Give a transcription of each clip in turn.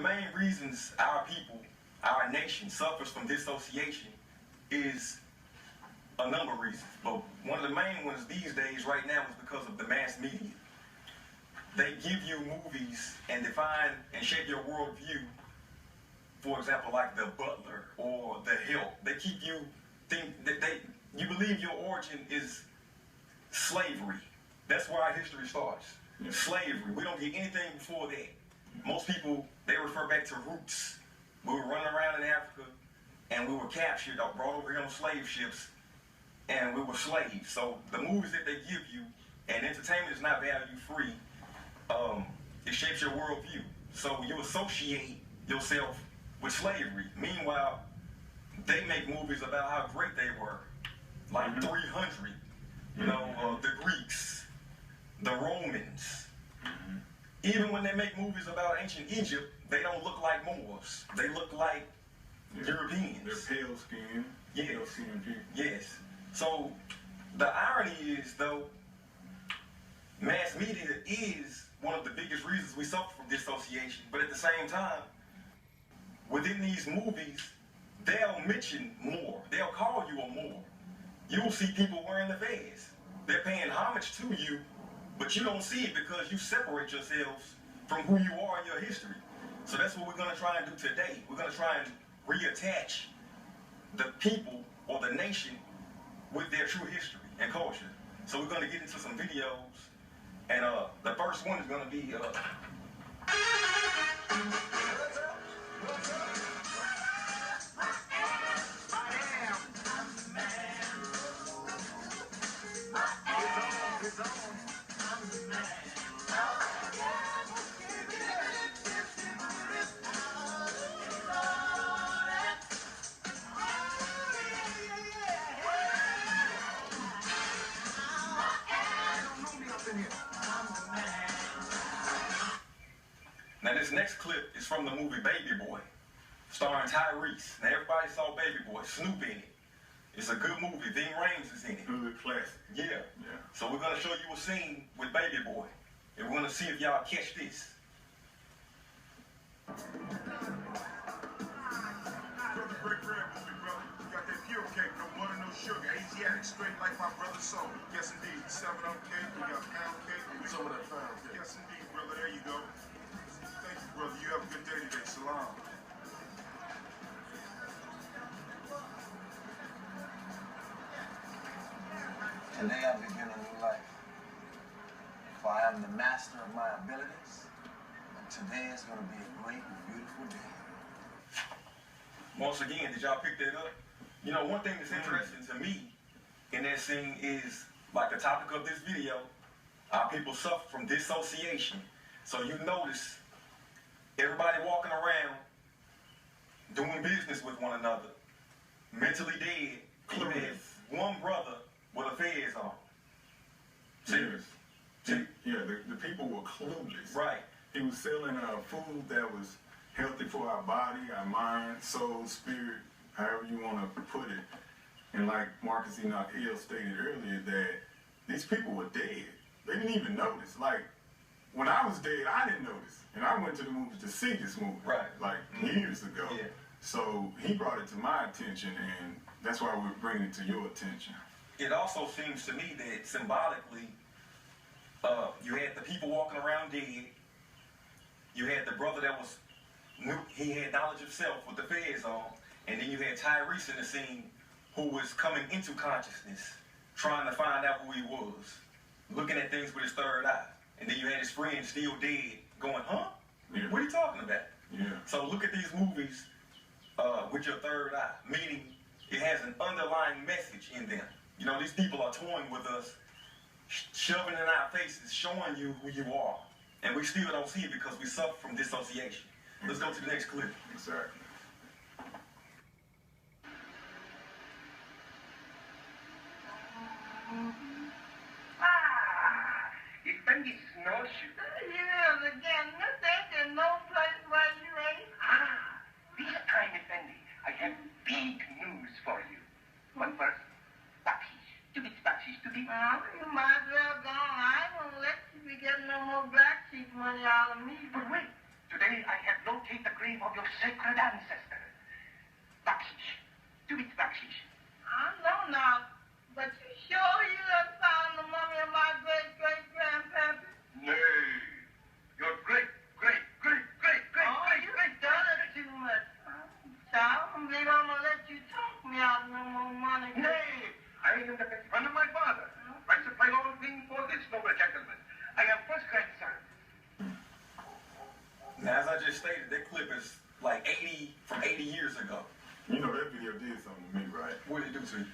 main reasons our people, our nation, suffers from dissociation is a number of reasons. But one of the main ones these days right now is because of the mass media. They give you movies and define and shape your worldview. For example, like The Butler or The Help. They keep you think that you believe your origin is slavery. That's where our history starts. Yeah. Slavery. We don't get anything before that. Most people, they refer back to roots. We were running around in Africa and we were captured or brought over here on slave ships and we were slaves. So the movies that they give you, and entertainment is not value free, it shapes your worldview. So you associate yourself with slavery. Meanwhile, they make movies about how great they were. Like 300, the Greeks, the Romans. Even when they make movies about ancient Egypt, they don't look like Moors. They look like Europeans. They're pale skinned. Yes. Pale skinned people. Yes. So the irony is, though, mass media is one of the biggest reasons we suffer from dissociation. But at the same time, within these movies, they'll mention more. They'll call you a Moor. You'll see people wearing the fez. They're paying homage to you, but you don't see it because you separate yourselves from who you are in your history. So that's what we're going to try and do today. We're going to try and reattach the people or the nation with their true history and culture. So we're going to get into some videos, and the first one is going to be Now this next clip is from the movie Baby Boy, starring Tyrese. Now everybody saw Baby Boy, Snoop in it. It's a good movie. Ving Rhames is in it. Good classic. Yeah. So we're going to show you a scene with Baby Boy. And we're going to see if y'all catch this. Great movie, brother. You got that pure cake, no butter, no sugar. Asiatic, straight like my brother sold. Yes, indeed. 7-up cake, we got pound cake. Some of that pound cake. Yes, indeed, brother. There you go. Thank you, brother. You have a good day today. Salam. Today I begin a new life. For I am the master of my abilities, and today is going to be a great and beautiful day. Once again, did y'all pick that up? You know, one thing that's interesting to me in that scene is, like the topic of this video, our people suffer from dissociation. So you notice everybody walking around doing business with one another, mentally dead. Even if one brother with a fez on. Serious. Yeah, the people were clueless. Right. He was selling food that was healthy for our body, our mind, soul, spirit, however you want to put it. And like Marcus Enoch Hill stated earlier, that these people were dead. They didn't even notice. Like, when I was dead, I didn't notice. And I went to the movies to see this movie, like years ago. Yeah. So he brought it to my attention, and that's why we're bringing it to your attention. It also seems to me that symbolically, you had the people walking around dead. You had the brother that he had knowledge of self with the fez on. And then you had Tyrese in the scene who was coming into consciousness, trying to find out who he was, looking at things with his third eye. And then you had his friend still dead going, huh? Yeah. What are you talking about? Yeah. So look at these movies with your third eye, meaning it has an underlying message in them. You know, these people are toying with us, shoving in our faces, showing you who you are. And we still don't see it because we suffer from dissociation. Let's go to the next clip. Exactly. Effendi snowshoe. Yes, again, there's no place where you ain't. This time, Effendi, I have big news for you. But first, backsheesh to be. You might as well go on. I won't let you be getting no more black sheep money out of me. But wait, today I have located the sacred ancestor. Bakshish. To be bakshish. I know now, but you sure you done found the mummy of my great-great-grandpappy? Nay. Your great. Oh, you done it too much. Child, I'm gonna let you talk me out no more money. Nay. I am the best friend of my father. I supply all things for this noble gentleman. I am first grandson. Now, as I just stated, that clip is like 80 years ago. You know that video did something to me, right? What did it do to you?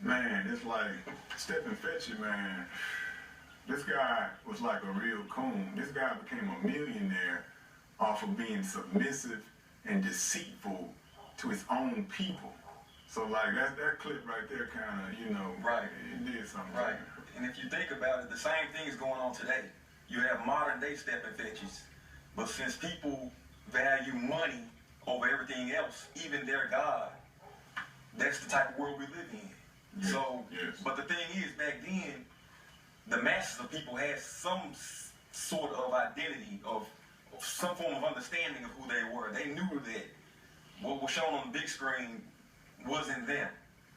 Man, it's like Step and Fetch It, man. This guy was like a real coon. This guy became a millionaire off of being submissive and deceitful to his own people. So like that clip right there kind of, you know, Right. It did something. Right. And if you think about it, the same thing is going on today. You have modern day step and fetches. But since people value money over everything else, even their God, that's the type of world we live in. Yes, So, yes. but the thing is, back then, the masses of people had some sort of identity, of some form of understanding of who they were. They knew that what was shown on the big screen wasn't them.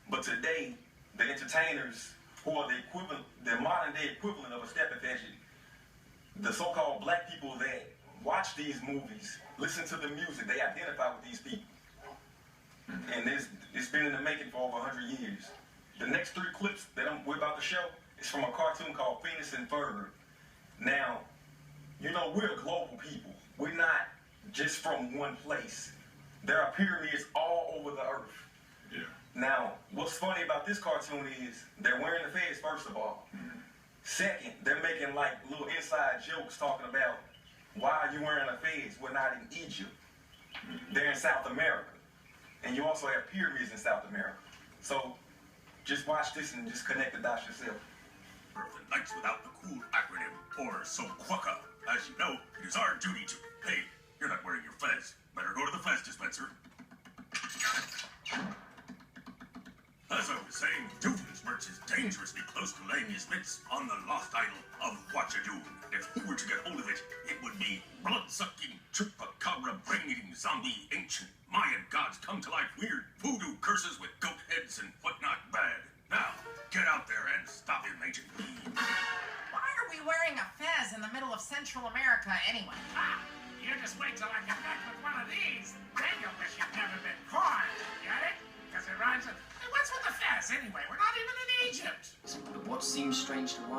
But today, the entertainers who are the modern day equivalent of a step and fetch, the so-called black people that watch these movies, listen to the music, they identify with these people. And it's been in the making for over 100 years. The next 3 clips that we're about to show is from a cartoon called Phineas and Ferb. Now, you know, we're a global people. We're not just from one place. There are pyramids all over the earth. Yeah. Now, what's funny about this cartoon is they're wearing the fez, first of all. Second, they're making like little inside jokes talking about why are you wearing a fez? We're not in Egypt. They're in South America. And you also have pyramids in South America. So just watch this and just connect the dots yourself. And nights without the cool acronym, or SOQUACA. As you know, it is our duty to... Hey, you're not wearing your fez. Better go to the fez dispenser. As I was saying, Dooton's merch is dangerously close to laying his mitts on the lost idol of Wachadoon. If he were to get hold of it, it would be blood-sucking, chupacabra, brain-eating, zombie, ancient Mayan gods come to life, weird voodoo curses with goat heads and whatnot bad. Now, get out there and stop him, Agent B. Why are we wearing a fez in the middle of Central America anyway? Ah, you just wait till I come back with one of these. Then you'll wish you'd never been born. Get it? Because it rhymes with... Hey, what's with the fez anyway? We're not even in Egypt. What seems strange to one